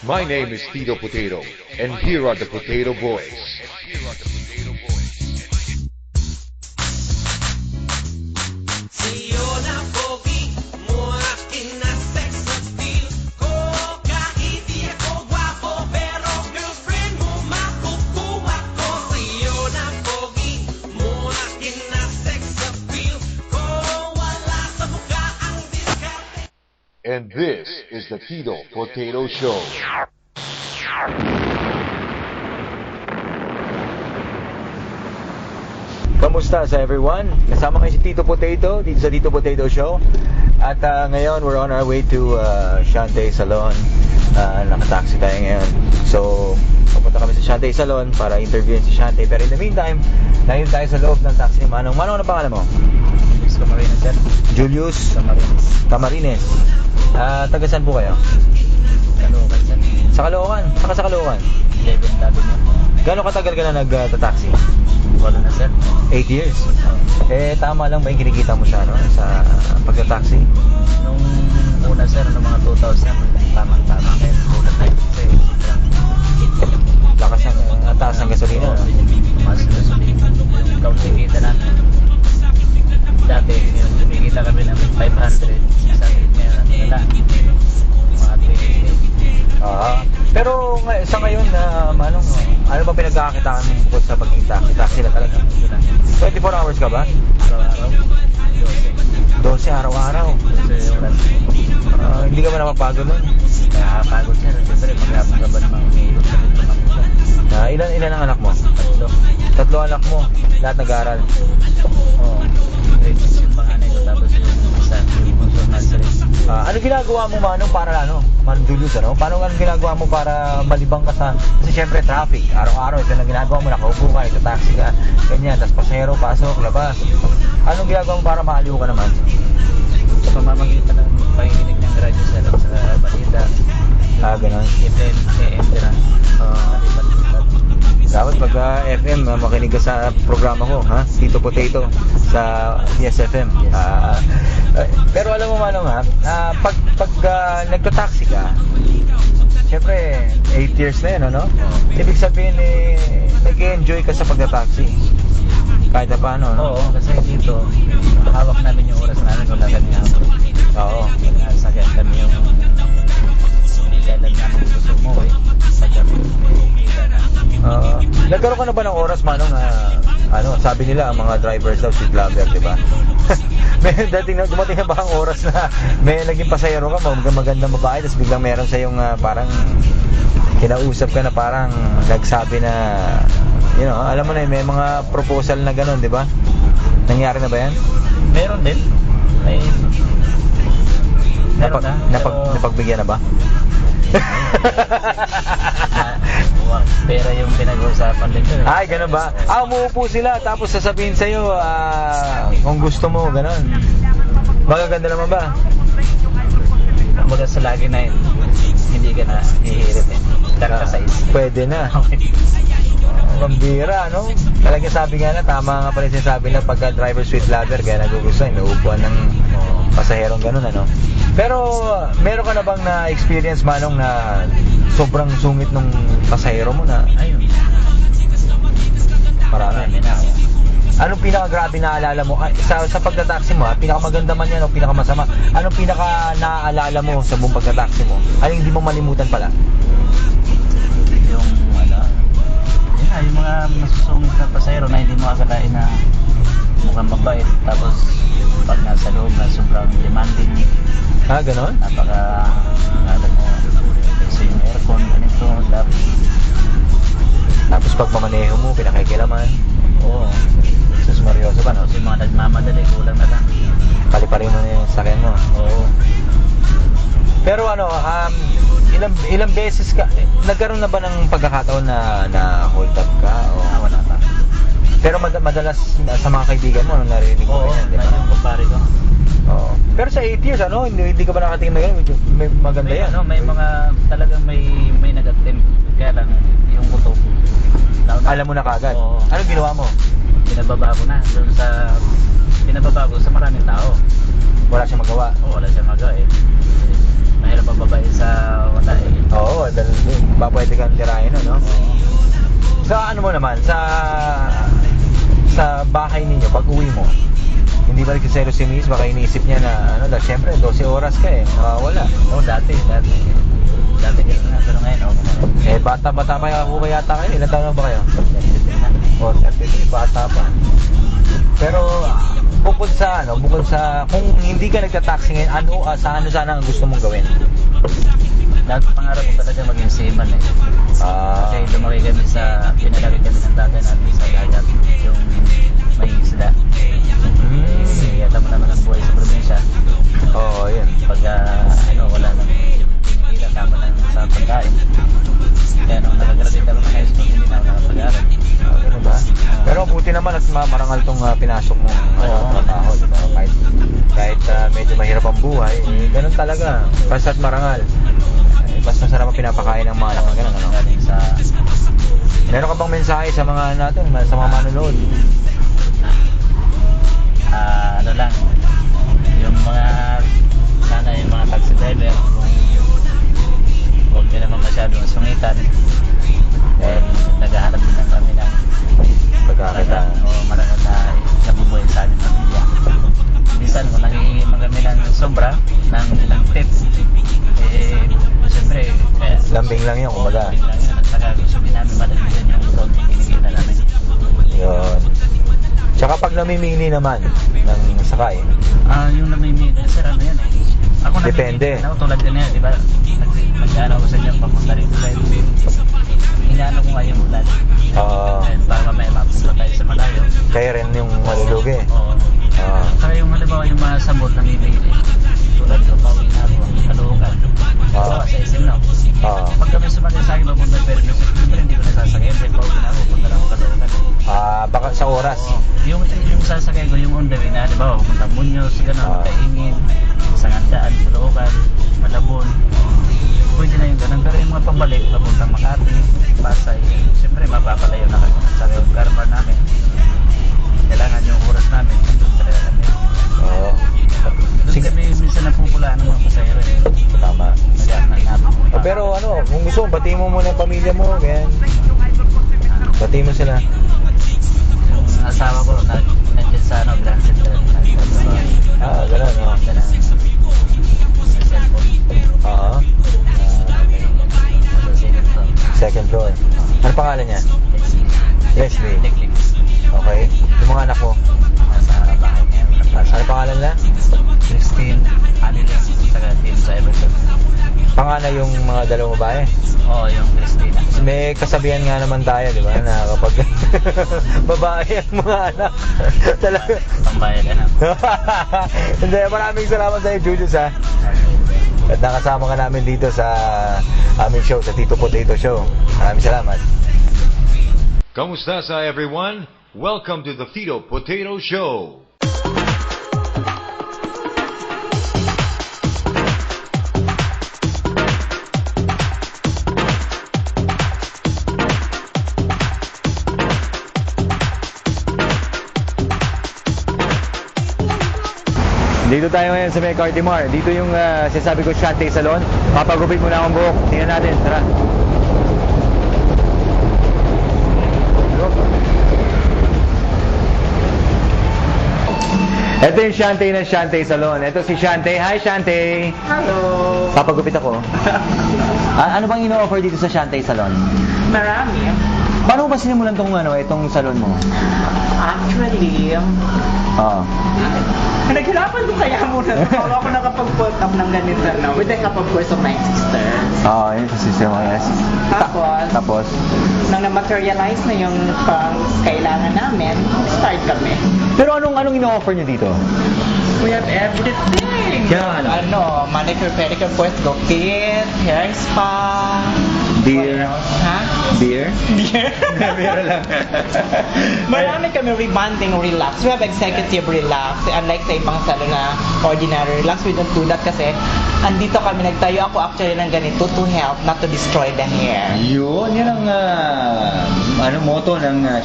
My name is Tito Potato, and here are the Potato Boys. And this is the Tito Potato Show. Kamusta sa everyone? Kasama kayo si Tito Potato dito sa Tito Potato Show. At ngayon we're on our way to Shante Salon. Nakataxi tayo ngayon. So pupunta kami sa Shante Salon para interviewin si Shante. Pero in the meantime, nandito tayo sa loob ng taxi ni Manong. Manong, ano pangalan mo? Julius Camarines, sir. Julius Camarines. Camarines. Taga saan po kayo? Caloocan, sir. Sa Caloocan? Saka sa Caloocan? 11th Avenue. Gano'ng katagal ka na nagta-taxi? Wala na, sir. 8 years. Tama lang ba yung kinikita mo sa pagta-taxi? Nung una, sir, noong mga 2000, tamang-tama kayo. Ulat tayo kasi Lakas ang taas ng gasolina. mas gasolina. Yung kaunting kita namin. Dati, yung kumikita kami ng 500. Sa akin ngayon, wala. Mga 20. Pero sa ngayon, Manong, ano ba pinagkakakitaan mo bukod sa pagkita? Kita sila talaga. 24 hours ka ba? Araw-araw. 12 araw-araw. 12 oras. Hindi ka ba napapagod nun? Nakakapagod, sir. Siyempre, maghapon ka ba namang umiigot sa dito ng Ilan ang anak mo? tatlo. 3 anak mo, lahat nag-aaral. Oo. Grade 6 yung panganay ko, tapos yung isa, yung bunso nursery. Ano ginagawa mo, Manong, para Manong Julius, ano? Paano anong ginagawa mo para malibang ka sa... Kasi syempre traffic, araw-araw ito na ginagawa mo, nakaupo ka, ito taxi ka, ganyan, tapos pasahero, pasok, labas. Anong ginagawa mo para maaliw ka naman? Sa pamamagitan ng pakikinig ng radyo sa balita. Ganun. FM, AM, gano'n. Malipat-lipat. Dapat pag FM, makinig ka sa programa ko, ha? Tito Potato sa YesFM. Pero alam mo, Manong, pag nagta-taxi ka, syempre 8 years na yun, ano? Ibig sabihin, nag-enjoy ka sa pagta-taxi kahit na paano, no? Oo, kasi dito, hawak namin yung oras namin kung kami hawak. Oo. Nasakyan kami yung kailan namin gusto mo eh. Pag kami kumikita na. Nagkaroon ka na ba ng oras, Manong, sabi nila ang mga drivers daw si vlogger, di ba? Dumating na ba ang oras na may naging pasahero ka, magandang babae, tapos biglang meron sa yung parang kinausap ka na parang nagsabi na, you know, alam mo na, may mga proposal na gano'n, di ba? Nangyari na ba yan? Meron din. Meron na. Napagbigyan na ba? Pera yung pinag-uusapan din yun. Ay, gano'n ba? Umuupo sila, tapos sasabihin sa'yo, kung gusto mo, gano'n. Magaganda naman ba? Kumbaga sa lagi na yun, hindi ka na hihirit eh. Karaka size. Pwede na. Pambira, no? Talaga sabi nga na, tama nga pala sinasabi na pagka driver suite vlogger, kaya nagugustuhan, inuupuan ng pasaherong gano'n, ano? Pero, meron ka na bang na-experience, Manong, na sobrang sungit nung pasahero mo na? Ayun. Marami. Anong pinaka-grabe naaalala mo? Sa pagta-taxi mo, pinakamaganda man yan o pinakamasama? Anong pinaka-naaalala mo sa buong pagta-taxi mo? Anong hindi mo malimutan pala? Yung yung mga masusungit na pasahero na hindi mo akalain na mukhang mabait. Tapos, pag nasa loob na sobrang demanding. Ganon? Alam mo, kasi yung aircon, ganito, Tapos pag pamaneho mo, pinakikilaman. Oo. Sus, Marioso ka, no? Kasi mga nagmamadali, kulang na lang. Pali-pali mo na yung sakyan mo. Oo. Pero ilang beses ka, nagkaroon na ba ng pagkakataon na hold up ka? Wala pa. Pero madalas sa mga kaibigan mo, narinig mo Oo, ganyan, di ba? yung kumpare ko. Oo. Pero sa 8 years, hindi ka ba nakatingin na yun? May maganda May, yan. may mga talagang may nag-attempt. Kaya lang, yung kutob. Alam mo na kagad? Oo. Anong ginawa mo? Pinababa ko na. Pinababa ko sa maraming tao. Wala siyang magawa. Oo, wala siyang magawa eh. mahirap pababae sa wala eh. Oo, dahil ba pwede kang tirahin, no? Sa ano mo naman, sa bahay ninyo, pag uwi mo, hindi ba nagsiselo si Miss? Baka iniisip niya na, ano, dahil syempre, 12 oras ka eh, nakawala. Oo, dati gano'n nga, pero ngayon, okay. Eh, bata pa ako yata kayo. Ilan taon na ba kayo? O, 33, bata pa. Pero, bukod sa, kung hindi ka nagta-taxi ngayon, ano sana ang gusto mong gawin? Dati pangarap ko talaga maging seaman eh. Kasi lumaki kami pinalaki kami ng tatay natin sa dagat, yung may isla. Eh, alam mo naman ang buhay sa probinsya. Oo, yun. Pag wala nang kinikita, tama lang sa pagkain. Kaya nung nakagraduate ako ng high school, hindi na ako nakapag-aral. Ano ba? Pero buti naman at marangal tong pinasok mo trabaho, di ba? Kahit medyo mahirap ang buhay, ganun talaga. Basta't marangal. Basta masarap ang pinapakain ng mga anak ng ganun, ano? Galing sa Meron ka bang mensahe sa mga natin, sa mga manonood? ano lang, yung mga sana yung mga taxi driver, huwag nyo naman masyadong sungitan. Dahil naghahanap din lang kami ng Pagkakita. marangal na nabubuhay sa aming pamilya. Minsan kung nangihiman kami ng sobra, ng tips, siyempre, Lambing lang yun, kumbaga. lambing lang yun. At saka gusto din namin madagdagan yung konti kinikita namin. Yun. Tsaka pag namimili naman ng sakay, Yung namimili, sir, ano yan eh. Ako Depende. namimili, tulad din yan, di ba? Nag-ano ko sa inyo papunta rin. Dahil inaano ko nga yung ulan. Dahil baka may mapunta tayo sa malayo. kaya rin yung malulugi. Oo. Saka yung halimbawa yung mga sabot namimili. Tulad ko, pauwi na ako, kaluhukan. Bawa sa isim na. Pag kami sumakay sa akin, mapunta pero siyempre hindi ko nasasakay. Dahil pauwi na ako, punta na ako kaluhukan. Baka sa oras. Oo. Yung sasakay ko, yung on the way na, di ba, pupunta Muñoz, gano'n, Kaingin, Sangandaan, Caloocan, Malabon. Pwede na yung gano'n. Pero yung mga pambalik, papuntang Makati, Pasay, siyempre mapapalayo na kami sa Garbar namin. Kailangan yung oras namin, doon talaga kami. Oo. Doon kami minsan napupulaan ng mga pasayro eh. Tama. Naghahanap. Pero kung gusto mo, batiin mo muna yung pamilya mo, ganyan. Batiin mo sila. Yung asawa ko, nandiyan sa Grand Central. Ganun, no? Second floor. Ano pangalan niya? Leslie. Okay. Yung mga anak mo? Sa bahay niya. Ano pangalan nila? Christine, Anilin, saka Tim sa Everton. Pangalan yung mga dalawang babae? Oo, yung Christina. May kasabihan nga naman tayo, di ba? Na kapag babae ang mga anak. Talaga. Pambayad na. Hindi, maraming salamat sa iyo, Julius, ha? At nakasama ka namin dito sa aming show, sa Tito Potato Show. Maraming salamat. Kamusta sa everyone? Welcome to the Tito Potato Show. Dito tayo ngayon sa may Cartimar. Dito yung sinasabi ko Shante Salon. Papagupit muna akong buhok. Tingnan natin. Tara. Ito yung Shante ng Shante Salon. Ito si Shante. Hi, Shante. Hello! Papagupit ako. Ano bang ino-offer dito sa Shante Salon? Marami. Paano ba sinimulan itong salon mo? Actually, naghirapan ko kaya muna. Bago ako nakapag-put up ng ganito, with the help of course of my sister. Yun sa sister mo, yes. Tapos, nang na-materialize na yung kailangan namin, start kami. Pero anong ino-offer niyo dito? We have everything. Kaya Manicure, pedicure, first go kit, hair spa. Beer. What else? Ha? Beer? Beer? Beer lang. Marami kami rebonding relax. We have executive relax. Unlike sa ibang salon na ordinary relax, we don't do that kasi andito kami, nagtayo ako actually ng ganito to help, not to destroy the hair. Yun ang motto ng